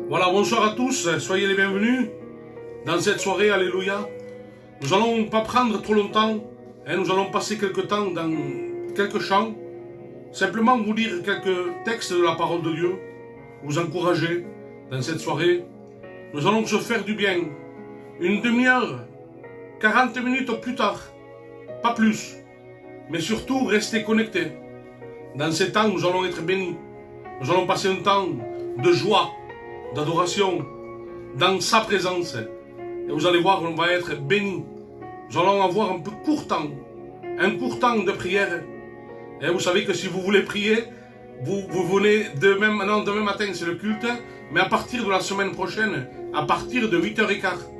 Voilà, bonsoir à tous, soyez les bienvenus dans cette soirée, alléluia. Nous allons pas prendre trop longtemps, nous allons passer quelques temps dans quelques chants, simplement vous lire quelques textes de la parole de Dieu, vous encourager dans cette soirée. Nous allons se faire du bien, une demi-heure, 40 minutes au plus tard, pas plus, mais surtout restez connectés. Dans ces temps, nous allons être bénis, nous allons passer un temps de joie, d'adoration, dans sa présence. Et vous allez voir, on va être bénis. Nous allons avoir un court temps de prière. Et vous savez que si vous voulez prier, vous venez demain matin, c'est le culte, mais à partir de la semaine prochaine, à partir de 8h15,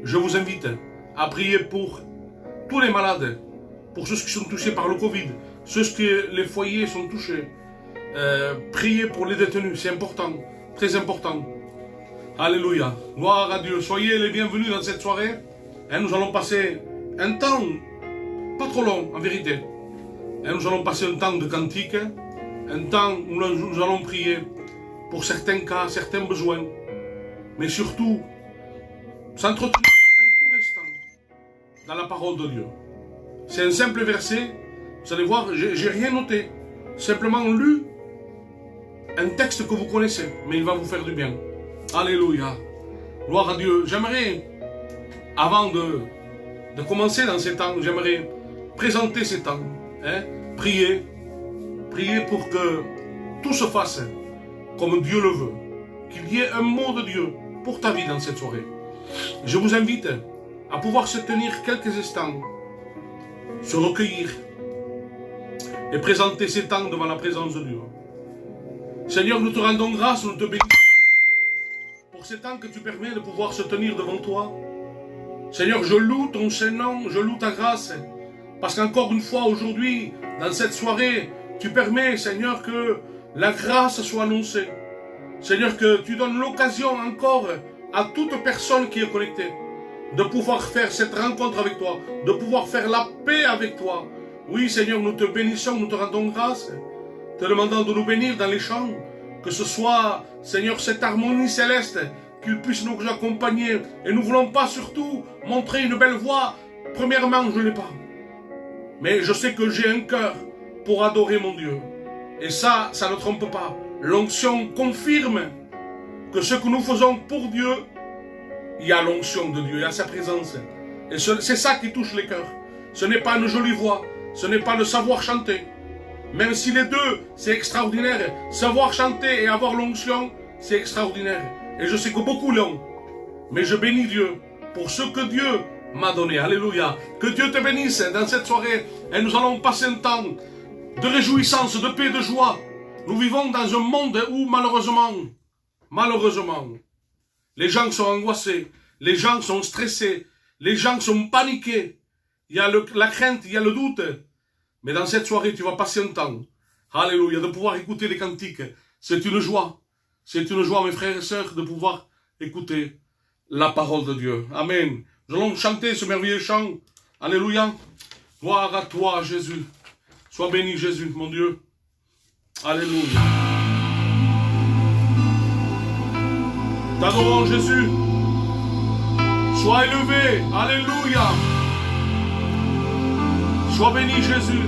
je vous invite à prier pour tous les malades, pour ceux qui sont touchés par le Covid, ceux que les foyers sont touchés. Priez pour les détenus, c'est important, très important. Alléluia, gloire à Dieu, soyez les bienvenus dans cette soirée. Nous allons passer un temps, pas trop long en vérité. Nous allons passer un temps de cantique, un temps où nous allons prier pour certains cas, certains besoins. Mais surtout, s'entretenir un court instant dans la parole de Dieu. C'est un simple verset, vous allez voir, j'ai rien noté. Simplement lu un texte que vous connaissez, mais il va vous faire du bien. Alléluia, gloire à Dieu. J'aimerais, avant de commencer dans ces temps, j'aimerais présenter ces temps, prier pour que tout se fasse comme Dieu le veut, qu'il y ait un mot de Dieu pour ta vie dans cette soirée. Je vous invite à pouvoir se tenir quelques instants, se recueillir et présenter ces temps devant la présence de Dieu. Seigneur, nous te rendons grâce, nous te bénissons pour ces temps que tu permets de pouvoir se tenir devant toi. Seigneur, je loue ton Saint-Nom, je loue ta grâce, parce qu'encore une fois aujourd'hui, dans cette soirée, tu permets, Seigneur, que la grâce soit annoncée. Seigneur, que tu donnes l'occasion encore à toute personne qui est connectée de pouvoir faire cette rencontre avec toi, de pouvoir faire la paix avec toi. Oui, Seigneur, nous te bénissons, nous te rendons grâce, te demandant de nous bénir dans les chants, que ce soit, Seigneur, cette harmonie céleste, qu'il puisse nous accompagner. Et nous ne voulons pas surtout montrer une belle voix. Premièrement, je ne l'ai pas. Mais je sais que j'ai un cœur pour adorer mon Dieu. Et ça ne trompe pas. L'onction confirme que ce que nous faisons pour Dieu, il y a l'onction de Dieu, il y a sa présence. Et c'est ça qui touche les cœurs. Ce n'est pas une jolie voix, ce n'est pas le savoir chanter. Même si les deux, c'est extraordinaire. Savoir chanter et avoir l'onction, c'est extraordinaire. Et je sais que beaucoup l'ont. Mais je bénis Dieu pour ce que Dieu m'a donné. Alléluia. Que Dieu te bénisse dans cette soirée. Et nous allons passer un temps de réjouissance, de paix, de joie. Nous vivons dans un monde où malheureusement, les gens sont angoissés, les gens sont stressés, les gens sont paniqués. Il y a la crainte, il y a le doute. Mais dans cette soirée, tu vas passer un temps, alléluia, de pouvoir écouter les cantiques. C'est une joie. C'est une joie, mes frères et sœurs, de pouvoir écouter la parole de Dieu. Amen. Nous allons chanter ce merveilleux chant. Alléluia. Gloire à toi, Jésus. Sois béni, Jésus, mon Dieu. Alléluia. T'adorons, Jésus. Sois élevé. Alléluia. Sois béni, Jésus.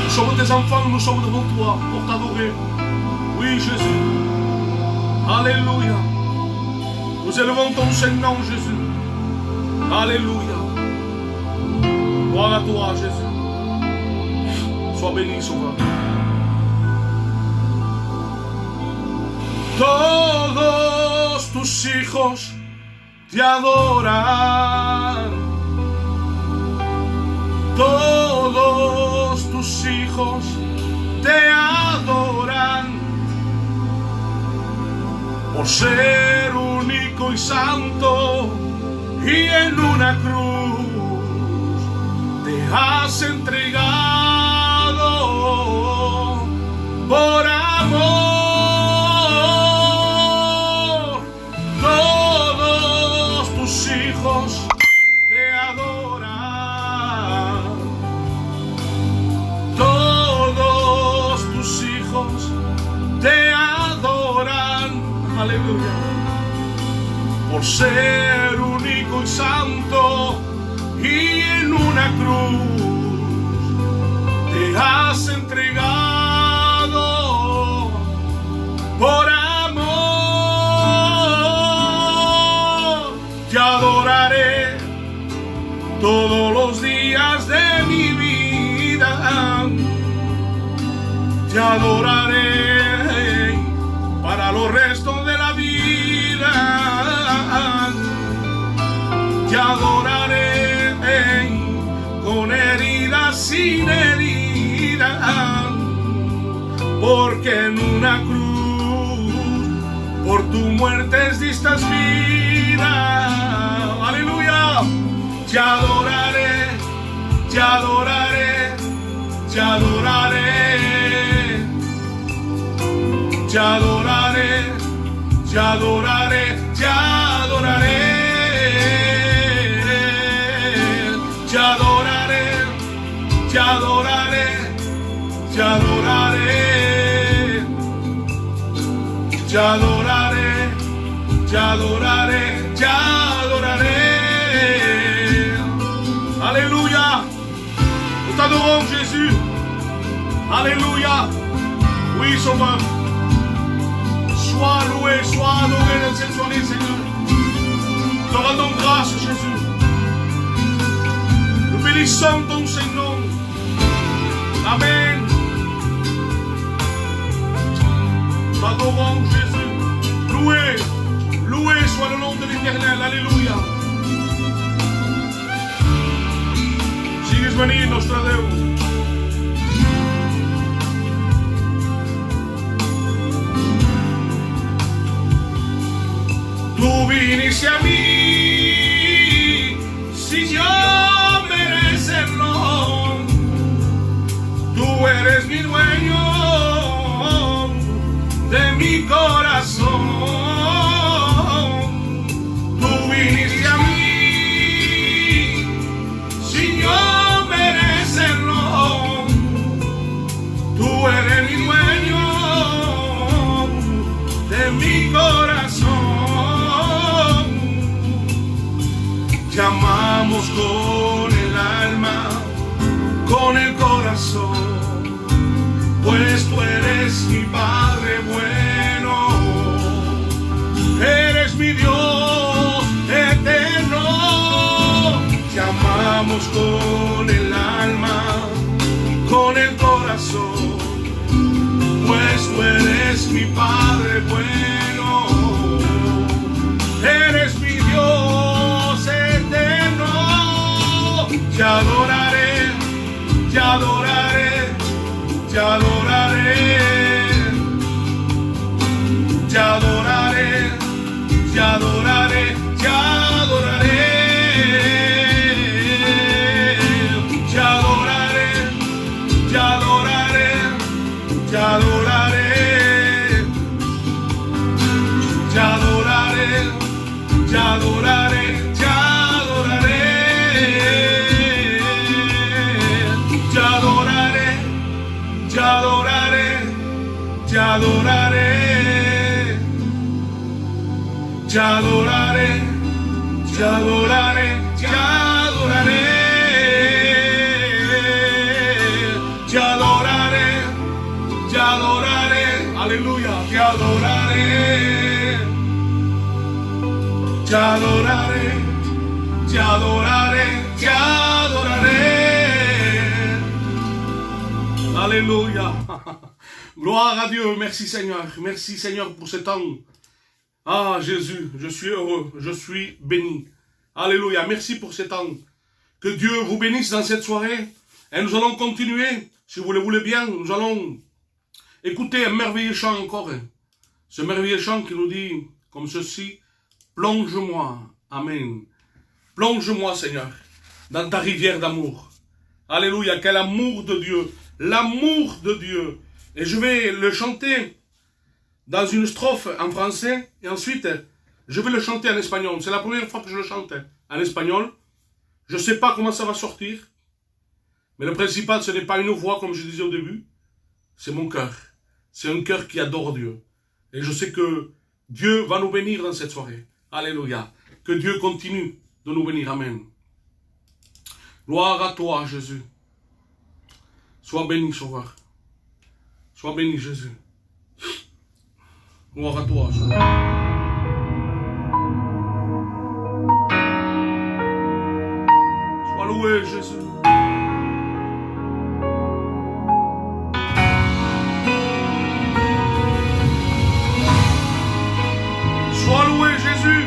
Nous sommes tes enfants, nous sommes devant toi pour t'adorer. Oui, Jésus. Alléluia. Nous élevons ton Saint-Nom, Jésus. Alléluia. Gloire à toi, Jésus. Sois béni, Sauveur. Todos tus hijos te adoran, todos tus hijos te adoran, por ser único y santo, y en una cruz te has entregado por amor. Hijos te adoran, todos tus hijos te adoran, aleluya, por ser único y santo, y en una cruz te has entregado por amor. Te adoraré todos los días de mi vida, te adoraré para los restos de la vida, te adoraré con heridas sin heridas, porque en una cruz por tu muerte diste vida, aleluya. Te adoraré, te adoraré, te adoraré, te adoraré, te adoraré, te adoraré, te adoraré, te adoraré, te adoraré, te adoraré, te adoraré, te adoraré. Alléluia. Nous t'adorons, Jésus. Alléluia. Oui, Sauveur. Sois loué, sois adoré dans cette soirée, Seigneur. Te rendons grâce, Jésus. Nous bénissons ton Saint-Nom. Amen. T'adorons, Jésus. Loué, loué soit le nom de l'Éternel. Alléluia. Sigues venir, nostre Déu. Tu viniste a mí sin yo merecerlo. Tú eres mi dueño de mi corazón. Tú viniste a mí sin yo merecerlo. Tú eres mi dueño de mi corazón. Te amamos con el alma, con el corazón, pues tú eres mi Padre bueno, eres mi Dios eterno. Te amamos con el alma, con el corazón, pues tú eres mi Padre bueno, eres mi Dios eterno. Te adoraré, te adoraré, te adoraré, te adoraré, te adoraré, te adoraré, te adoraré, te adoraré, te adoraré, te adoraré, te adoraré, te adoraré, te adoraré, te adoraré, te adoraré, te adoraré, te adoraré, te adoraré, te adoraré, te adoraré, aleluya, te adoraré, te adoraré, te adoraré, te adoraré, alléluia. Gloire à Dieu, merci Seigneur pour ce temps. Ah Jésus, je suis heureux, je suis béni. Alléluia, merci pour ce temps. Que Dieu vous bénisse dans cette soirée. Et nous allons continuer, si vous le voulez bien, nous allons écouter un merveilleux chant encore. Ce merveilleux chant qui nous dit comme ceci: plonge-moi, Amen. Plonge-moi Seigneur, dans ta rivière d'amour. Alléluia, quel amour de Dieu, l'amour de Dieu. Et je vais le chanter dans une strophe en français, et ensuite, je vais le chanter en espagnol. C'est la première fois que je le chante en espagnol. Je ne sais pas comment ça va sortir, mais le principal, ce n'est pas une voix, comme je disais au début, c'est mon cœur. C'est un cœur qui adore Dieu. Et je sais que Dieu va nous bénir dans cette soirée. Alléluia. Que Dieu continue de nous bénir. Amen. Gloire à toi, Jésus. Sois béni, Sauveur. Sois béni, Jésus. Gloire à toi, Jésus. Sois loué, Jésus. Sois loué, Jésus.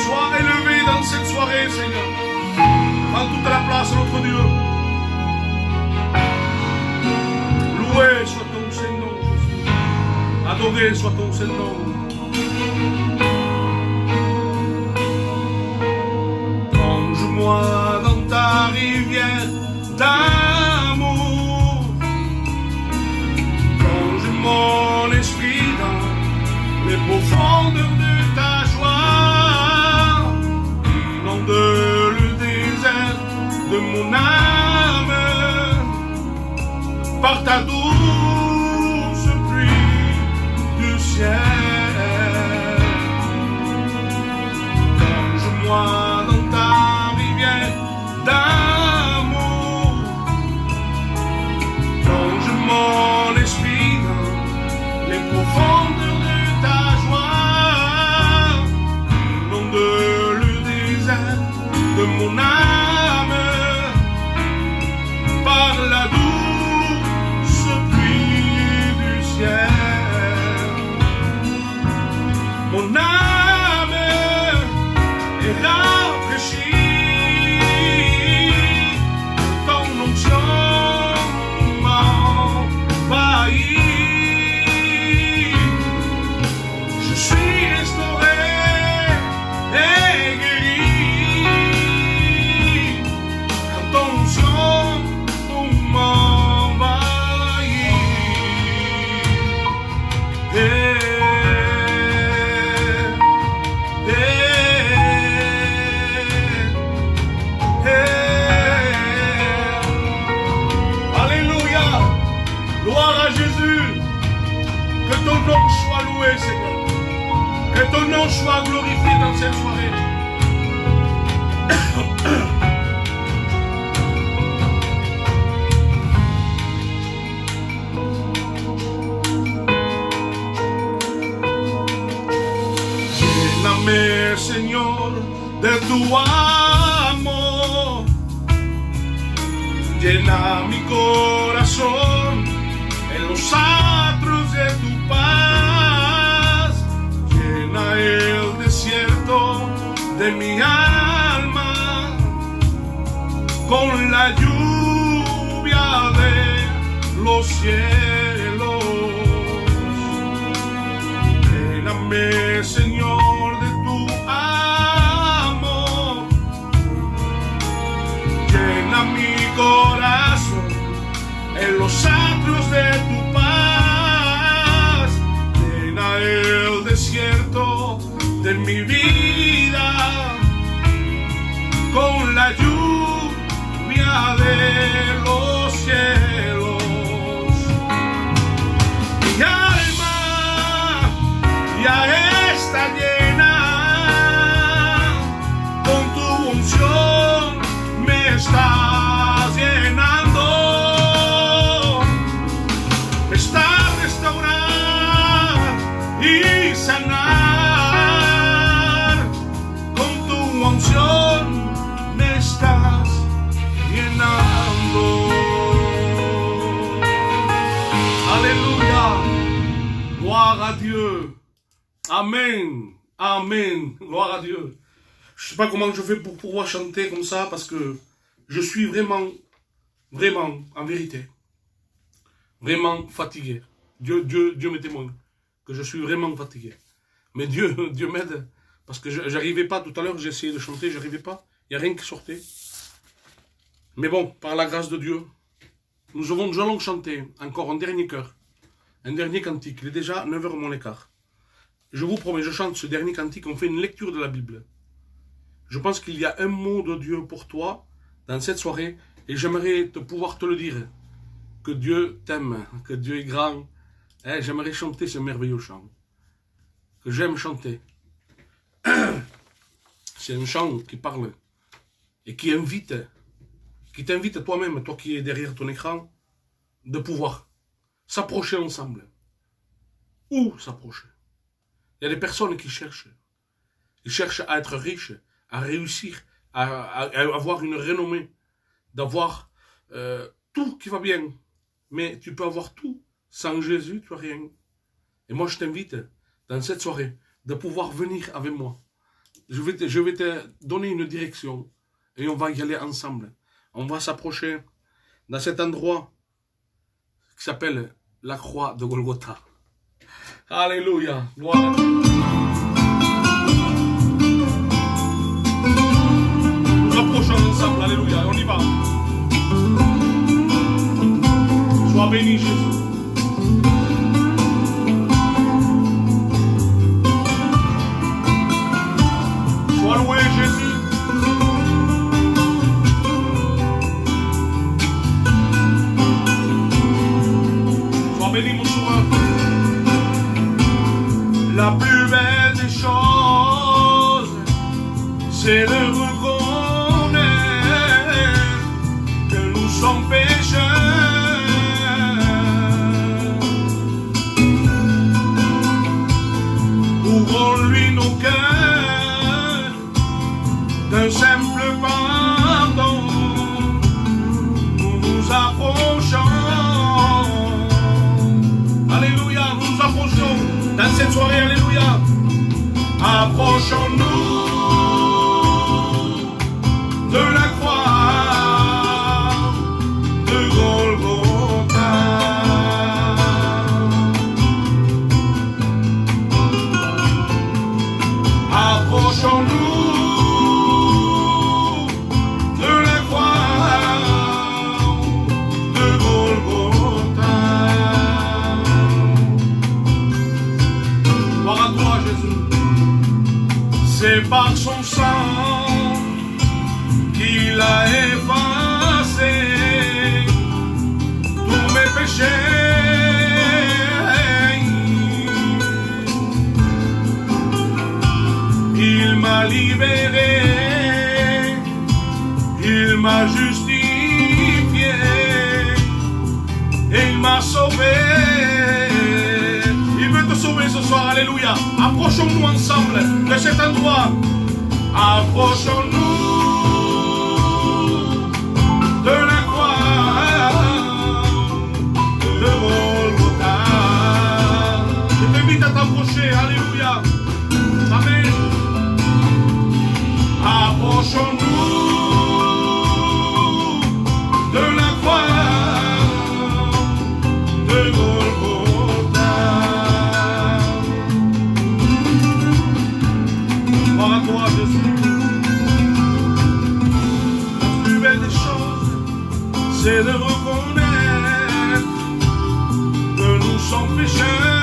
Sois élevé dans cette soirée, Seigneur. Prends toute la place, notre Dieu. Loué soit ton Saint-Nom, Jésus. Adoré soit ton Saint-Nom. Plonge-moi dans ta rivière d'amour. Plonge mon esprit dans les profondeurs de ta joie. Inonde le désert de mon âme par ta douce pluie du ciel. Plonge-moi dans ta rivière d'amour. Plonge mon esprit dans les profondeurs de ta joie. Inonde le désert de mon âme par la douce pluie du ciel. Mon âme est rafraîchie, ton onction m'envahit. Je suis restauré et guéri quand ton onction m'envahit. Alléluia. Gloire à Jésus. Que ton nom soit loué, Seigneur. Que ton nom soit glorifié dans cette soirée. Lléname, Señor, de tu amor. Llena mi corazón en los atrios de tu paz. Llena el desierto de mi alma con la lluvia de los cielos. Lléname, Señor, de tu amor. Llena mi corazón en los atrios de tu paz. Llena el desierto de mi vida con la lluvia de los cielos. Mi alma ya está llena, con tu unción me estás llenando. Me estás restaurar y sanar, con tu unción me estás llenando. Alléluia. Gloire à Dieu. Amen. Amen. Gloire à Dieu. Je ne sais pas comment je fais pour pouvoir chanter comme ça parce que je suis vraiment, en vérité, vraiment fatigué. Dieu me témoigne que je suis vraiment fatigué. Mais Dieu m'aide parce que j'arrivais pas tout à l'heure, j'ai essayé de chanter, j'arrivais pas. Il n'y a rien qui sortait. Mais bon, par la grâce de Dieu, nous allons chanter encore un dernier chœur, un dernier cantique. Il est déjà 9h moins l'écart. Je vous promets, je chante ce dernier cantique, on fait une lecture de la Bible. Je pense qu'il y a un mot de Dieu pour toi dans cette soirée et j'aimerais pouvoir te le dire. que Dieu t'aime, que Dieu est grand. Eh, j'aimerais chanter ce merveilleux chant, que j'aime chanter. C'est un chant qui parle et qui t'invite toi-même, toi qui es derrière ton écran, de pouvoir s'approcher ensemble. Où s'approcher? Il y a des personnes qui cherchent. Ils cherchent à être riches, à réussir, à avoir une renommée, d'avoir tout qui va bien. Mais tu peux avoir tout. Sans Jésus, tu n'as rien. Et moi, je t'invite, dans cette soirée, de pouvoir venir avec moi. Je vais te donner une direction. Et on va y aller ensemble. On va s'approcher dans cet endroit qui s'appelle la croix de Golgotha. Alléluia. Gloire à Dieu. Nous approchons ensemble. Alléluia. On y va. Sois béni, Jésus. Sois loué, Jésus. Sois béni, mon sauveur. La plus belle des choses, c'est de reconnaître que nous sommes pécheurs. Ouvrons-lui nos cœurs d'un simple pardon. Nous nous approchons. Alléluia, nous nous approchons dans cette soirée, alléluia. Approchons-nous de la croix de Golgotha. Approchons-nous de la croix de Golgotha. Gloire à toi, Jésus. C'est par son sang qu'il a effacé tous mes péchés. Il m'a libéré, il m'a justifié et il m'a sauvé. Il veut te sauver ce soir, alléluia. Approchons-nous ensemble de cet endroit. Approchons-nous de la croix de Golgotha. Je t'invite à t'approcher, alléluia. Amen. Approchons-nous de la croix de Golgotha. Gloire à toi, Jésus. La plus belle des choses, c'est de reconnaître que nous sommes pécheurs.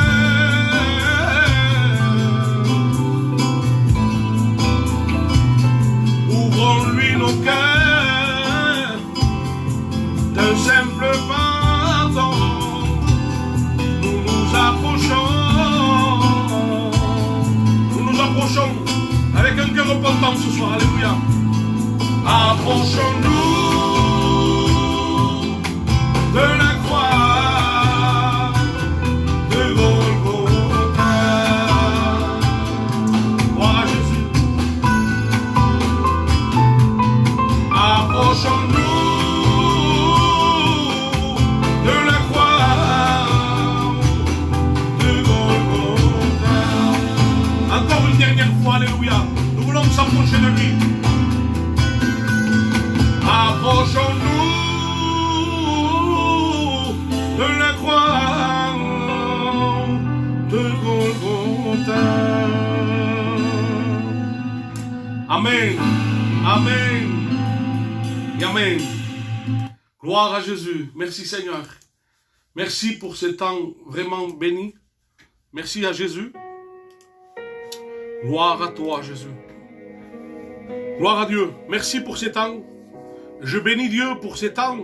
Ouvrons-lui nos cœurs d'un simple pardon. Nous nous approchons. Nous nous approchons avec un cœur repentant ce soir. Alléluia. Approchons-nous de la croix de Golgotha. Gloire à Jésus. Approchons-nous de la croix de Golgotha. Encore une dernière fois, alléluia. Nous voulons nous approcher de lui. Approchons-nous de la croix de Golgotha. Amen. Amen. Et amen. Gloire à Jésus. Merci Seigneur. Merci pour ce temps vraiment béni. Merci à Jésus. Gloire à toi, Jésus. Gloire à Dieu. Merci pour ces temps. Je bénis Dieu pour ces temps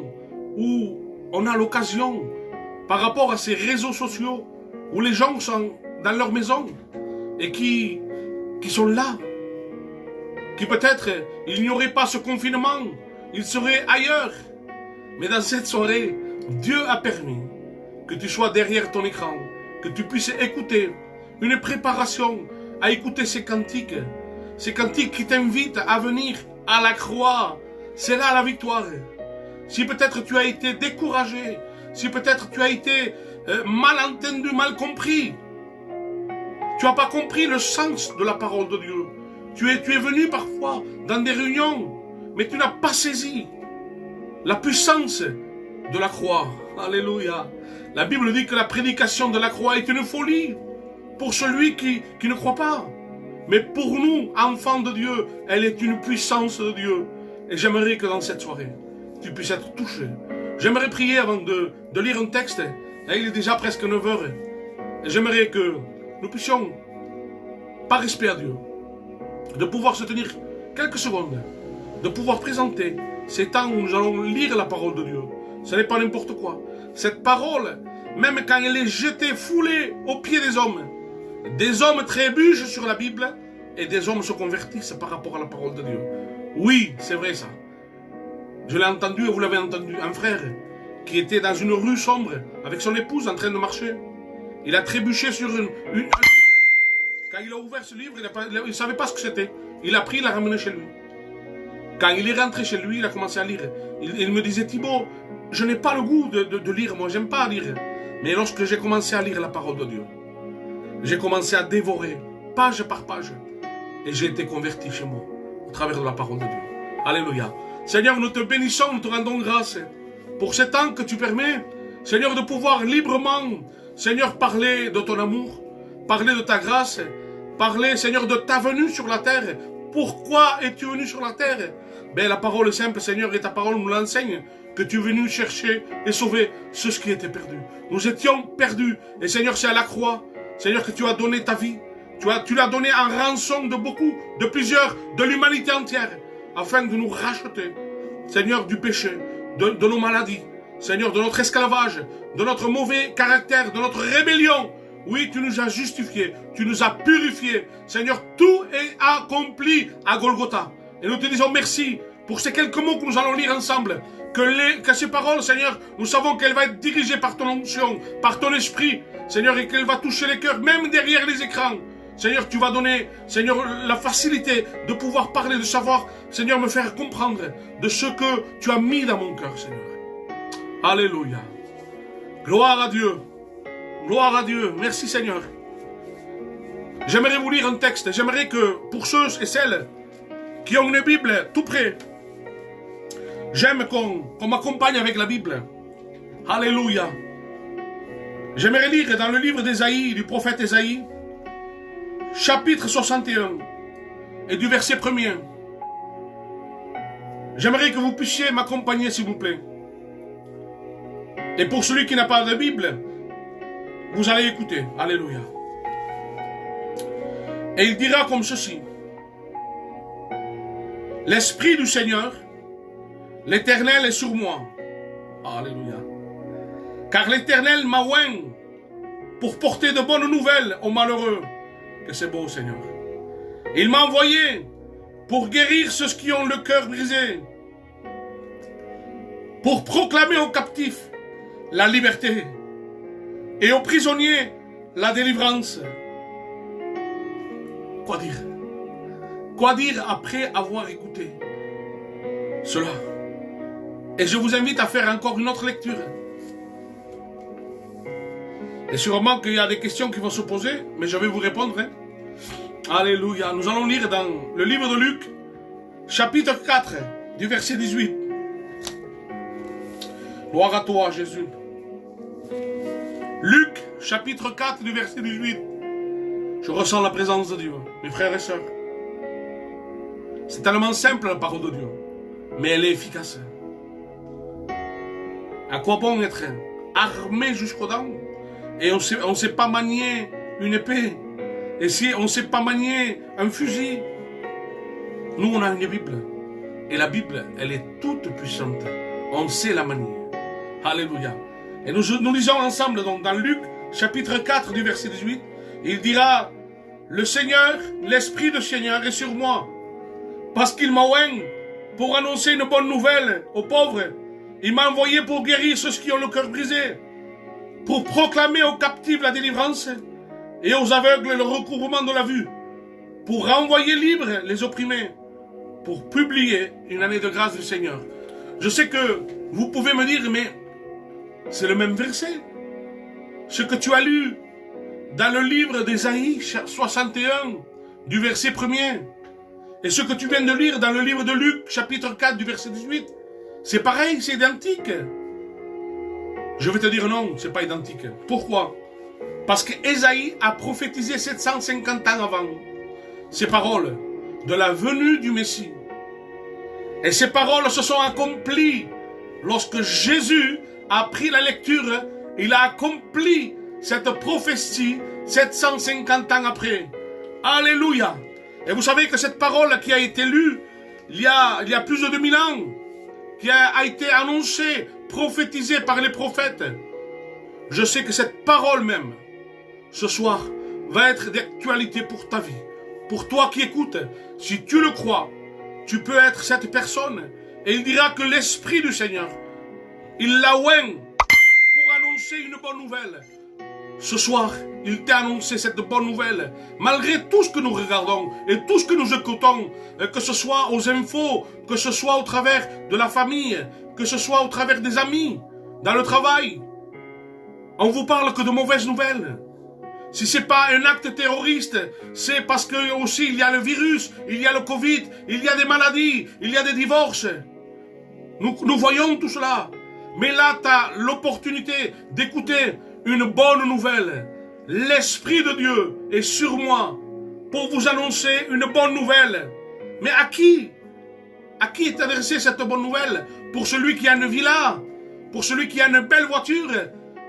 où on a l'occasion, par rapport à ces réseaux sociaux, où les gens sont dans leur maison et qui sont là, qui peut-être il n'y aurait pas ce confinement, ils seraient ailleurs. Mais dans cette soirée, Dieu a permis que tu sois derrière ton écran, que tu puisses écouter une préparation à écouter ces cantiques qui t'invitent à venir à la croix. C'est là la victoire. Si peut-être tu as été découragé, si peut-être tu as été mal entendu, mal compris, tu n'as pas compris le sens de la parole de Dieu. Tu es venu parfois dans des réunions, mais tu n'as pas saisi la puissance de la croix. Alléluia. La Bible dit que la prédication de la croix est une folie pour celui qui ne croit pas. Mais pour nous, enfants de Dieu, elle est une puissance de Dieu. Et j'aimerais que dans cette soirée, tu puisses être touché. J'aimerais prier avant de lire un texte. Et il est déjà presque 9 heures. Et j'aimerais que nous puissions, par respect à Dieu, de pouvoir se tenir quelques secondes, de pouvoir présenter ces temps où nous allons lire la parole de Dieu. Ce n'est pas n'importe quoi. Cette parole, même quand elle est jetée, foulée aux pieds des hommes trébuchent sur la Bible et des hommes se convertissent par rapport à la parole de Dieu. Oui, c'est vrai ça. Je l'ai entendu et vous l'avez entendu. Un frère qui était dans une rue sombre avec son épouse en train de marcher. Il a trébuché sur un livre. Quand il a ouvert ce livre, il ne savait pas ce que c'était. Il a pris, il l'a ramené chez lui. Quand il est rentré chez lui, il a commencé à lire. Il me disait, Thibaut, je n'ai pas le goût de lire, moi, j'aime pas lire. Mais lorsque j'ai commencé à lire la parole de Dieu, j'ai commencé à dévorer, page par page. Et j'ai été converti chez moi, au travers de la parole de Dieu. Alléluia. Seigneur, nous te bénissons, nous te rendons grâce pour ce temps que tu permets, Seigneur, de pouvoir librement, Seigneur, parler de ton amour, parler de ta grâce, parler, Seigneur, de ta venue sur la terre. Pourquoi es-tu venu sur la terre? La parole est simple, Seigneur, et ta parole nous l'enseigne, que tu es venu chercher et sauver ceux qui étaient perdus. Nous étions perdus, et Seigneur, c'est à la croix, Seigneur, que tu as donné ta vie. Tu l'as donné en rançon de beaucoup, de plusieurs, de l'humanité entière, afin de nous racheter, Seigneur, du péché, de nos maladies, Seigneur, de notre esclavage, de notre mauvais caractère, de notre rébellion. Oui, tu nous as justifiés, tu nous as purifiés. Seigneur, tout est accompli à Golgotha. Et nous te disons merci pour ces quelques mots que nous allons lire ensemble. Que ces paroles, Seigneur, nous savons qu'elles vont être dirigées par ton onction, par ton esprit, Seigneur, et qu'elles vont toucher les cœurs, même derrière les écrans. Seigneur, tu vas donner, Seigneur, la facilité de pouvoir parler, de savoir, Seigneur, me faire comprendre de ce que tu as mis dans mon cœur, Seigneur. Alléluia. Gloire à Dieu. Gloire à Dieu. Merci, Seigneur. J'aimerais vous lire un texte. J'aimerais que, pour ceux et celles qui ont une Bible tout près, j'aime qu'on m'accompagne avec la Bible. Alléluia. J'aimerais lire dans le livre d'Ésaïe, du prophète Ésaïe, chapitre 61, et du verset 1er. J'aimerais que vous puissiez m'accompagner, s'il vous plaît. Et pour celui qui n'a pas de Bible, vous allez écouter. Alléluia. Et il dira comme ceci. L'Esprit du Seigneur, l'Éternel est sur moi. Alléluia. Car l'Éternel m'a oint pour porter de bonnes nouvelles aux malheureux. Que c'est beau, Seigneur. Il m'a envoyé pour guérir ceux qui ont le cœur brisé, pour proclamer aux captifs la liberté et aux prisonniers la délivrance. Quoi dire? Quoi dire après avoir écouté cela? Et je vous invite à faire encore une autre lecture. Et sûrement qu'il y a des questions qui vont se poser, mais je vais vous répondre. Alléluia. Nous allons lire dans le livre de Luc, chapitre 4, du verset 18. Gloire à toi, Jésus. Luc, chapitre 4, du verset 18. Je ressens la présence de Dieu, mes frères et sœurs. C'est tellement simple la parole de Dieu, mais elle est efficace. À quoi bon être armé jusqu'aux dents et on ne sait pas manier une épée, et si on ne sait pas manier un fusil? Nous, on a une Bible, et la Bible, elle est toute puissante. On sait la manier. Alléluia. Et nous lisons ensemble donc dans Luc, chapitre 4 du verset 18. Il dira, le Seigneur, l'Esprit du Seigneur est sur moi, parce qu'il m'a oint pour annoncer une bonne nouvelle aux pauvres. Il m'a envoyé pour guérir ceux qui ont le cœur brisé, pour proclamer aux captifs la délivrance et aux aveugles le recouvrement de la vue, pour renvoyer libres les opprimés, pour publier une année de grâce du Seigneur. Je sais que vous pouvez me dire, mais c'est le même verset. Ce que tu as lu dans le livre d'Ésaïe 61, du verset 1er, et ce que tu viens de lire dans le livre de Luc, chapitre 4, du verset 18, c'est pareil, c'est identique. Je vais te dire non, c'est pas identique. Pourquoi? Parce qu'Ésaïe a prophétisé 750 ans avant ces paroles de la venue du Messie. Et ces paroles se sont accomplies lorsque Jésus a pris la lecture, il a accompli cette prophétie 750 ans après. Alléluia! Et vous savez que cette parole qui a été lue il y a plus de 2000 ans, qui a été annoncée, prophétisée par les prophètes, je sais que cette parole même, ce soir, va être d'actualité pour ta vie. Pour toi qui écoutes, si tu le crois, tu peux être cette personne. Et il dira que l'Esprit du Seigneur, il l'a oint pour annoncer une bonne nouvelle. Ce soir, il t'a annoncé cette bonne nouvelle. Malgré tout ce que nous regardons et tout ce que nous écoutons, que ce soit aux infos, que ce soit au travers de la famille, que ce soit au travers des amis, dans le travail, on vous parle que de mauvaises nouvelles. Si c'est pas un acte terroriste, c'est parce que aussi il y a le virus, il y a le Covid, il y a des maladies, il y a des divorces. Nous voyons tout cela. Mais là, tu as l'opportunité d'écouter une bonne nouvelle. L'Esprit de Dieu est sur moi pour vous annoncer une bonne nouvelle. Mais à qui? À qui est adressée cette bonne nouvelle? Pour celui qui a une villa? Pour celui qui a une belle voiture?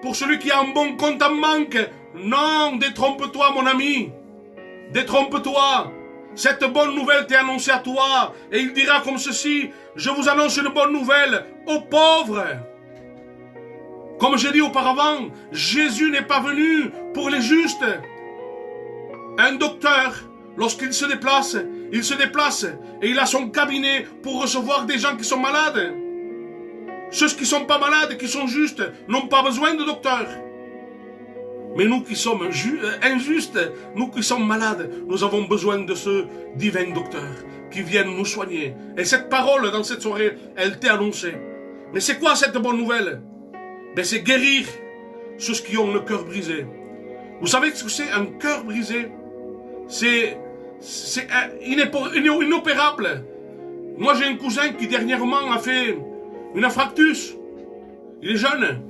Pour celui qui a un bon compte en banque? Non, détrompe-toi mon ami. Détrompe-toi. Cette bonne nouvelle t'est annoncée à toi. Et il dira comme ceci, je vous annonce une bonne nouvelle aux pauvres. Comme j'ai dit auparavant, Jésus n'est pas venu pour les justes. Un docteur, lorsqu'il se déplace et il a son cabinet pour recevoir des gens qui sont malades. Ceux qui ne sont pas malades, qui sont justes, n'ont pas besoin de docteur. Mais nous qui sommes injustes, nous qui sommes malades, nous avons besoin de ce divin docteur qui vienne nous soigner. Et cette parole dans cette soirée, elle t'est annoncée. Mais c'est quoi cette bonne nouvelle? Ben c'est guérir ceux qui ont le cœur brisé. Vous savez ce que c'est un cœur brisé? C'est inopérable. Moi j'ai un cousin qui dernièrement a fait une infarctus. Il est jeune.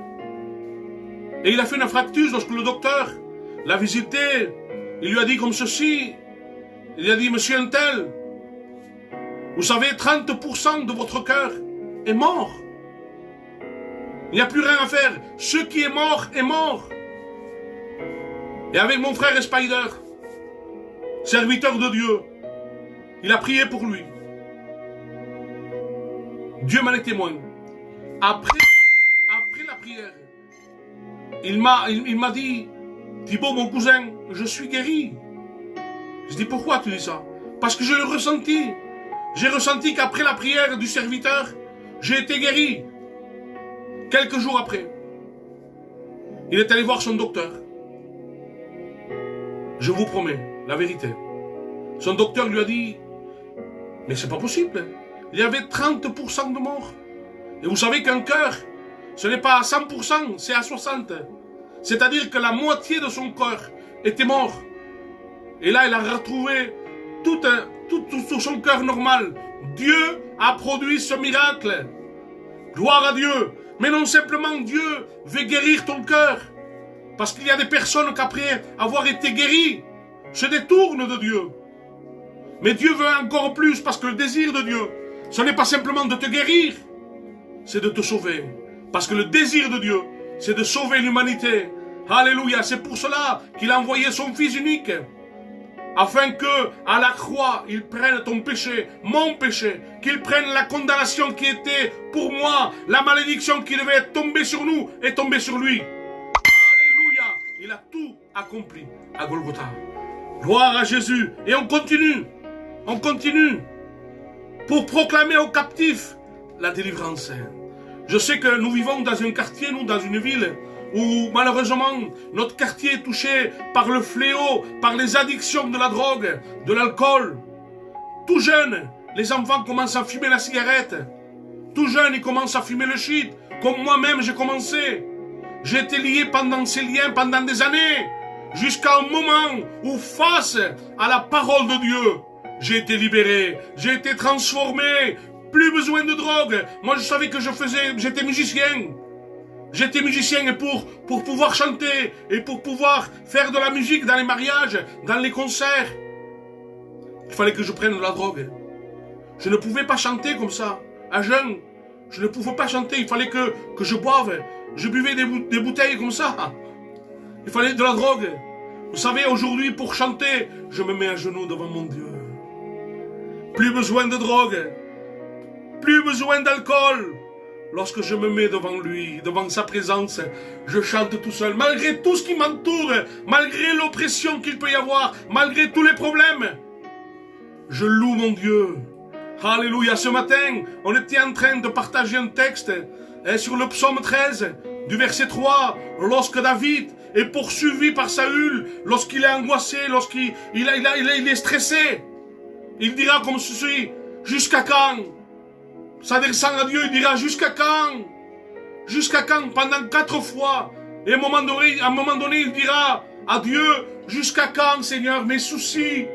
Et il a fait une infarctus lorsque le docteur l'a visité. Il lui a dit comme ceci. Il lui a dit, monsieur Untel, vous savez, 30% de votre cœur est mort. Il n'y a plus rien à faire. Ce qui est mort est mort. Et avec mon frère Spider, serviteur de Dieu, il a prié pour lui. Dieu m'en est témoin. Après la prière, il m'a dit, Thibaut, mon cousin, je suis guéri. Je dis, pourquoi tu dis ça? Parce que je l'ai ressenti. J'ai ressenti qu'après la prière du serviteur, j'ai été guéri. Quelques jours après, il est allé voir son docteur. Je vous promets, la vérité. Son docteur lui a dit, mais c'est pas possible. Il y avait 30% de morts. Et vous savez qu'un cœur, ce n'est pas à 100%, c'est à 60%. C'est-à-dire que la moitié de son cœur était mort. Et là, il a retrouvé tout son cœur normal. Dieu a produit ce miracle. Gloire à Dieu. Mais non simplement Dieu veut guérir ton cœur. Parce qu'il y a des personnes qu'après avoir été guéries, se détournent de Dieu. Mais Dieu veut encore plus, parce que le désir de Dieu, ce n'est pas simplement de te guérir, c'est de te sauver. Parce que le désir de Dieu, c'est de sauver l'humanité. Alléluia, c'est pour cela qu'il a envoyé son Fils unique. afin que, à la croix, il prenne ton péché, mon péché, qu'il prenne la condamnation qui était pour moi, la malédiction qui devait tomber sur nous et tomber sur lui. Alléluia, il a tout accompli à Golgotha. Gloire à Jésus. Et on continue pour proclamer aux captifs la délivrance. Je sais que nous vivons dans un quartier, nous, dans une ville, où malheureusement, notre quartier est touché par le fléau, par les addictions de la drogue, de l'alcool. Tout jeune, les enfants commencent à fumer la cigarette. Tout jeune, ils commencent à fumer le shit, comme moi-même j'ai commencé. J'ai été lié pendant ces liens, pendant des années, jusqu'à un moment où, face à la parole de Dieu, j'ai été libéré, j'ai été transformé, plus besoin de drogue. Moi, je savais que j'étais musicien. J'étais musicien et pour pouvoir chanter et pour pouvoir faire de la musique dans les mariages, dans les concerts, il fallait que je prenne de la drogue. Je ne pouvais pas chanter comme ça, à jeun. Je ne pouvais pas chanter, il fallait que je boive. Je buvais des bouteilles comme ça. Il fallait de la drogue. Vous savez, aujourd'hui, pour chanter, je me mets à genoux devant mon Dieu. Plus besoin de drogue. Plus besoin d'alcool. Lorsque je me mets devant lui, devant sa présence, je chante tout seul. Malgré tout ce qui m'entoure, malgré l'oppression qu'il peut y avoir, malgré tous les problèmes, je loue mon Dieu. Alléluia. Ce matin, on était en train de partager un texte sur le psaume 13, du verset 3, lorsque David est poursuivi par Saül, lorsqu'il est angoissé, lorsqu'il est stressé. Il dira comme ceci, jusqu'à quand? S'adressant à Dieu, il dira jusqu'à quand? Jusqu'à quand? Pendant 4 fois. Et à un moment donné, il dira à Dieu, jusqu'à quand, Seigneur, mes soucis,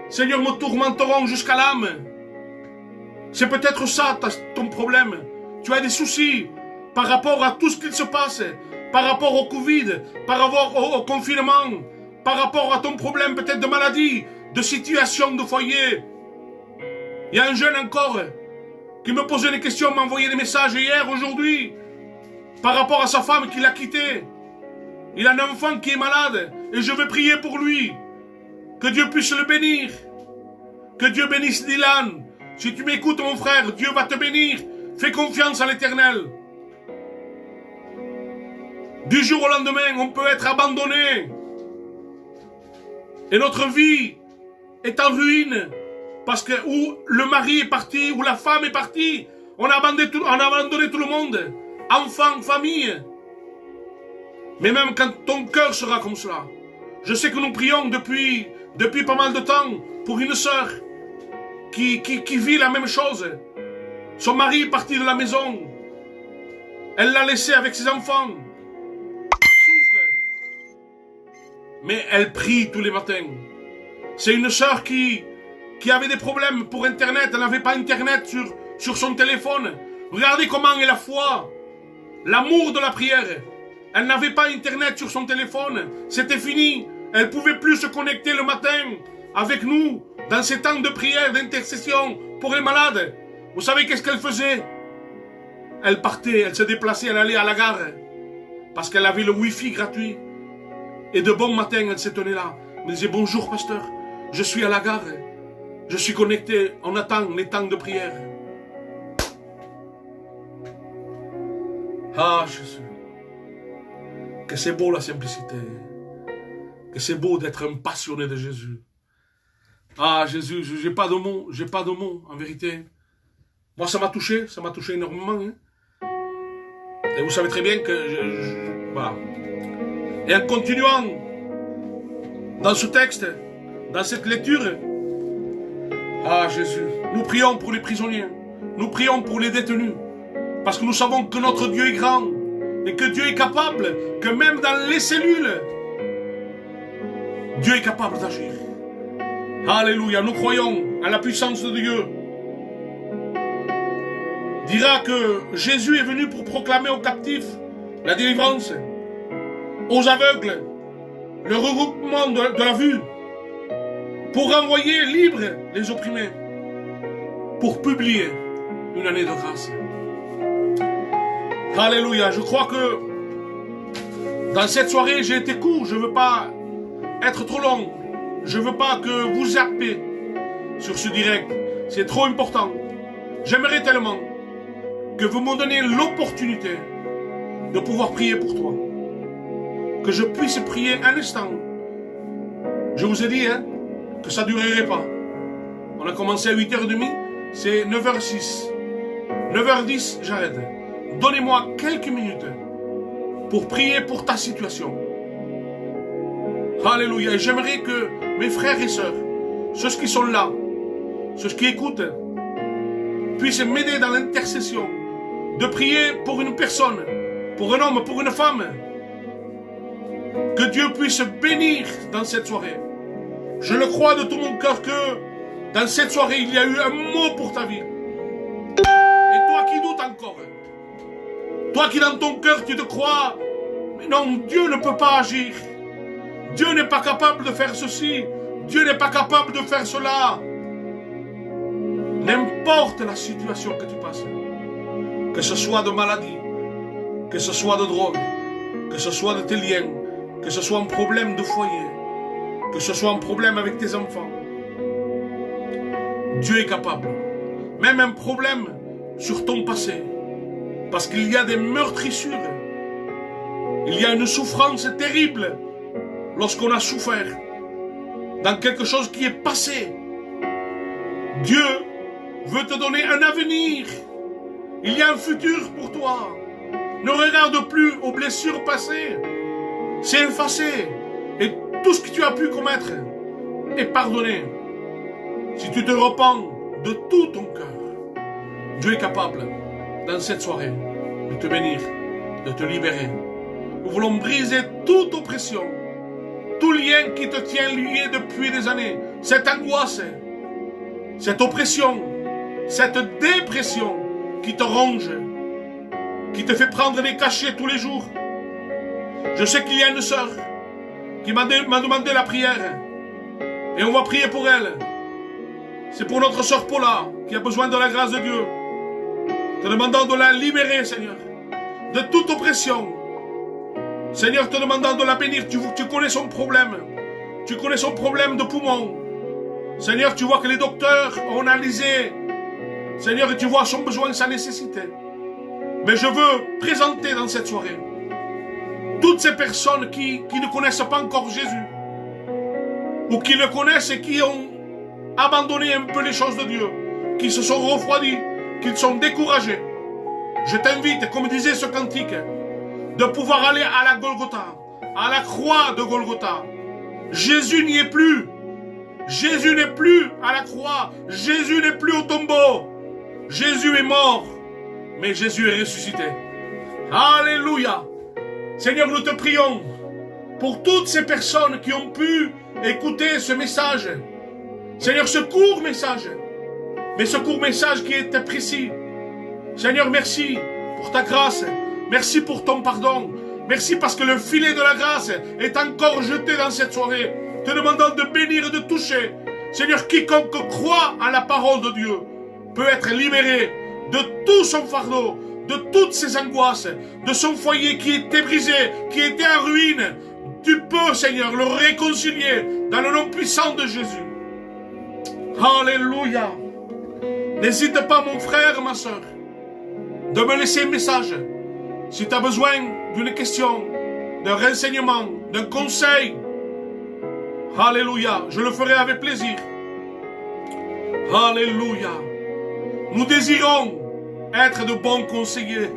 Seigneur, me tourmenteront jusqu'à l'âme. C'est peut-être ça ton problème. Tu as des soucis par rapport à tout ce qu'il se passe, par rapport au Covid, par rapport au confinement, par rapport à ton problème peut-être de maladie, de situation de foyer. Il y a un jeune encore qui me posait des questions, m'a envoyé des messages hier, aujourd'hui, par rapport à sa femme qui l'a quitté. Il a un enfant qui est malade et je veux prier pour lui. Que Dieu puisse le bénir. Que Dieu bénisse Dylan. Si tu m'écoutes, mon frère, Dieu va te bénir. Fais confiance à l'Éternel. Du jour au lendemain, on peut être abandonné. Et notre vie est en ruine. Parce que où le mari est parti, où la femme est partie, on a abandonné tout le monde. Enfants, famille. Mais même quand ton cœur sera comme cela. Je sais que nous prions depuis pas mal de temps pour une sœur qui vit la même chose. Son mari est parti de la maison. Elle l'a laissé avec ses enfants. Elle souffre. Mais elle prie tous les matins. C'est une sœur qui avait des problèmes pour Internet. Elle n'avait pas Internet sur son téléphone. Regardez comment est la foi. L'amour de la prière. Elle n'avait pas Internet sur son téléphone. C'était fini. Elle ne pouvait plus se connecter le matin avec nous dans ces temps de prière, d'intercession pour les malades. Vous savez qu'est-ce qu'elle faisait? Elle partait, elle se déplaçait, elle allait à la gare parce qu'elle avait le Wi-Fi gratuit. Et de bon matin, elle se tenait là. Elle me disait, bonjour pasteur, je suis à la gare. Je suis connecté, on attend les temps de prière. Ah Jésus, que c'est beau la simplicité. Que c'est beau d'être un passionné de Jésus. Ah Jésus, j'ai pas de mots, en vérité. Moi ça m'a touché énormément. Hein. Et vous savez très bien que voilà. Et en continuant dans ce texte, dans cette lecture, ah Jésus, nous prions pour les prisonniers, nous prions pour les détenus, parce que nous savons que notre Dieu est grand, et que Dieu est capable, que même dans les cellules, Dieu est capable d'agir. Alléluia, nous croyons à la puissance de Dieu. Dira que Jésus est venu pour proclamer aux captifs la délivrance, aux aveugles, le regroupement de la vue, pour renvoyer libres les opprimés, pour publier une année de grâce. Alléluia, je crois que dans cette soirée, j'ai été court, je ne veux pas être trop long. je ne veux pas que vous zappez sur ce direct. C'est trop important. J'aimerais tellement que vous me donniez l'opportunité de pouvoir prier pour toi. Que je puisse prier un instant. Je vous ai dit que ça ne durerait pas. On a commencé à 8h30, c'est 9h06. 9h10, j'arrête. Donnez-moi quelques minutes pour prier pour ta situation. Alléluia. Et j'aimerais que mes frères et sœurs, ceux qui sont là, ceux qui écoutent, puissent m'aider dans l'intercession de prier pour une personne, pour un homme, pour une femme. Que Dieu puisse bénir dans cette soirée. Je le crois de tout mon cœur que dans cette soirée, il y a eu un mot pour ta vie. Et toi qui doutes encore, toi qui dans ton cœur tu te crois, mais non, Dieu ne peut pas agir. Dieu n'est pas capable de faire ceci. Dieu n'est pas capable de faire cela. N'importe la situation que tu passes, que ce soit de maladie, que ce soit de drogue, que ce soit de tes liens, que ce soit un problème de foyer, que ce soit un problème avec tes enfants, Dieu est capable. Même un problème sur ton passé, parce qu'il y a des meurtrissures, il y a une souffrance terrible lorsqu'on a souffert dans quelque chose qui est passé. Dieu veut te donner un avenir. Il y a un futur pour toi. Ne regarde plus aux blessures passées. C'est effacé. Et tout ce que tu as pu commettre est pardonné. Si tu te repens de tout ton cœur, Dieu est capable, dans cette soirée, de te bénir, de te libérer. Nous voulons briser toute oppression, tout lien qui te tient lié depuis des années. Cette angoisse, cette oppression, cette dépression qui te ronge, qui te fait prendre des cachets tous les jours. Je sais qu'il y a une sœur qui m'a demandé la prière. Et on va prier pour elle. C'est pour notre sœur Paula qui a besoin de la grâce de Dieu. Te demandant de la libérer, Seigneur, de toute oppression. Seigneur, te demandant de la bénir. Tu connais son problème. Tu connais son problème de poumon. Seigneur, tu vois que les docteurs ont analysé. Seigneur, tu vois son besoin, sa nécessité. Mais je veux présenter dans cette soirée toutes ces personnes qui ne connaissent pas encore Jésus, ou qui le connaissent et qui ont abandonné un peu les choses de Dieu, qui se sont refroidis, qui sont découragés. Je t'invite, comme disait ce cantique, de pouvoir aller à la Golgotha, à la croix de Golgotha. Jésus n'y est plus. Jésus n'est plus à la croix. Jésus n'est plus au tombeau. Jésus est mort, mais Jésus est ressuscité. Alléluia. Seigneur, nous te prions pour toutes ces personnes qui ont pu écouter ce message. Seigneur, ce court message, mais ce court message qui est précis. Seigneur, merci pour ta grâce. Merci pour ton pardon. Merci parce que le filet de la grâce est encore jeté dans cette soirée, te demandant de bénir et de toucher. Seigneur, quiconque croit à la parole de Dieu peut être libéré de tout son fardeau, de toutes ses angoisses, de son foyer qui était brisé, qui était en ruine. Tu peux, Seigneur, le réconcilier dans le nom puissant de Jésus. Alléluia. N'hésite pas, mon frère, ma soeur, de me laisser un message. Si tu as besoin d'une question, d'un renseignement, d'un conseil, alléluia, je le ferai avec plaisir. Alléluia. Nous désirons être de bons conseillers.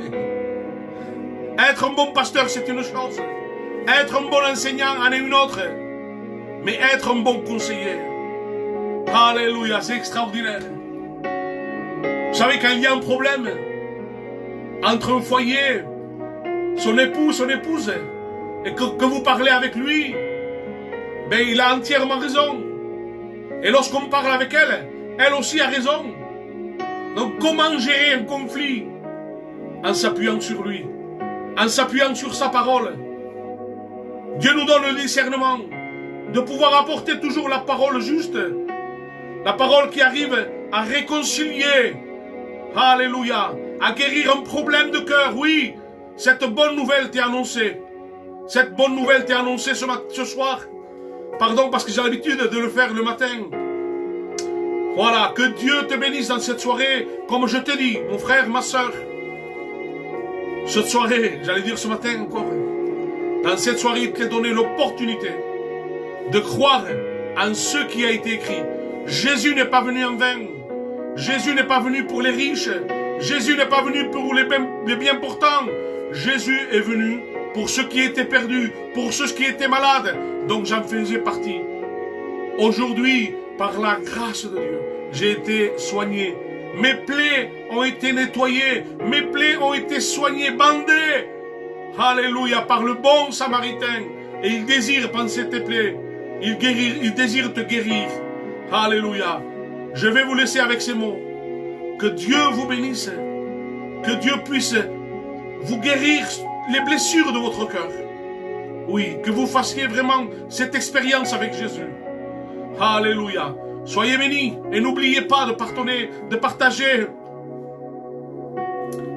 Être un bon pasteur, c'est une chose. Être un bon enseignant en est une autre. Mais être un bon conseiller, alléluia, c'est extraordinaire. Vous savez, quand il y a un problème entre un foyer, son époux, son épouse, et que vous parlez avec lui, ben il a entièrement raison. Et lorsqu'on parle avec elle, elle aussi a raison. Donc comment gérer un conflit? En s'appuyant sur lui, en s'appuyant sur sa parole. Dieu nous donne le discernement de pouvoir apporter toujours la parole juste, la parole qui arrive à réconcilier, alléluia, à guérir un problème de cœur. Oui, cette bonne nouvelle t'est annoncée. Cette bonne nouvelle t'est annoncée ce soir. Pardon parce que j'ai l'habitude de le faire le matin. Voilà, que Dieu te bénisse dans cette soirée, comme je t'ai dit, mon frère, ma soeur. Cette soirée, j'allais dire ce matin encore, dans cette soirée, il t'est donné l'opportunité de croire en ce qui a été écrit. Jésus n'est pas venu en vain. Jésus n'est pas venu pour les riches. Jésus n'est pas venu pour les bien portants. Jésus est venu pour ceux qui étaient perdus, pour ceux qui étaient malades. Donc j'en faisais partie. Aujourd'hui, par la grâce de Dieu, j'ai été soigné. Mes plaies ont été nettoyées. Mes plaies ont été soignées, bandées. Alléluia, par le bon Samaritain. Et il désire panser tes plaies. Il désire te guérir. Alléluia. Je vais vous laisser avec ces mots. Que Dieu vous bénisse. Que Dieu puisse vous guérir les blessures de votre cœur. Oui, que vous fassiez vraiment cette expérience avec Jésus. Alléluia. Soyez bénis et n'oubliez pas de partager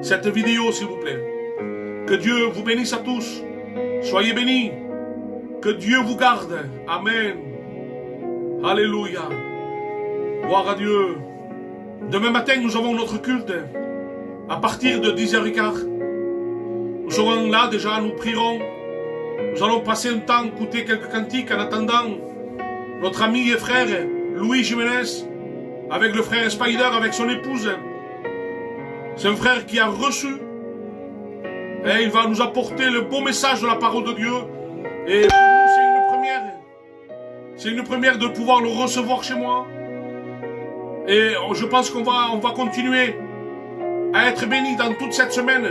cette vidéo, s'il vous plaît. Que Dieu vous bénisse à tous. Soyez bénis. Que Dieu vous garde. Amen. Alléluia. Gloire à Dieu. Demain matin, nous avons notre culte à partir de 10h15. Nous serons là déjà, nous prierons. Nous allons passer un temps, écouter quelques cantiques en attendant notre ami et frère Louis Jiménez avec le frère Spider, avec son épouse. C'est un frère qui a reçu et il va nous apporter le beau message de la parole de Dieu. Et pour nous, c'est une première. C'est une première de pouvoir le recevoir chez moi. Et je pense qu'on va continuer à être bénis dans toute cette semaine.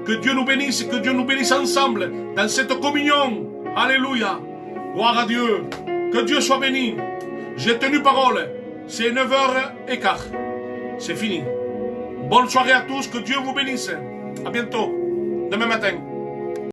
Que Dieu nous bénisse, que Dieu nous bénisse ensemble dans cette communion. Alléluia. Gloire à Dieu. Que Dieu soit béni. J'ai tenu parole. C'est 9h15. C'est fini. Bonne soirée à tous. Que Dieu vous bénisse. À bientôt. Demain matin.